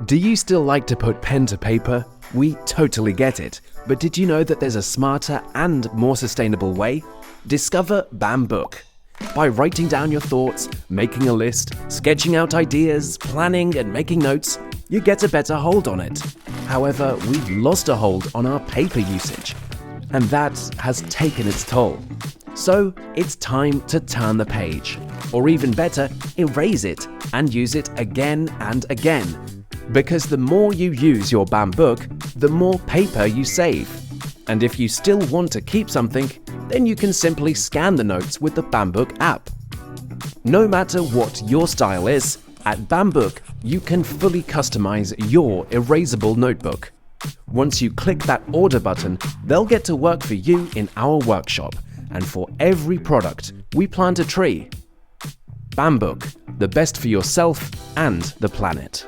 Do you still like to put pen to paper? We totally get it, but did you know that there's a smarter and more sustainable way? Discover Bambook. By writing down your thoughts, making a list, sketching out ideas, planning and making notes, you get a better hold on it. However, we've lost a hold on our paper usage, and that has taken its toll. So it's time to turn the page, or even better, erase it and use it again and again. Because the more you use your Bambook, the more paper you save. And if you still want to keep something, then you can simply scan the notes with the Bambook app. No matter what your style is, at Bambook you can fully customize your erasable notebook. Once you click that order button, they'll get to work for you in our workshop, and for every product, we plant a tree. Bambook, the best for yourself and the planet.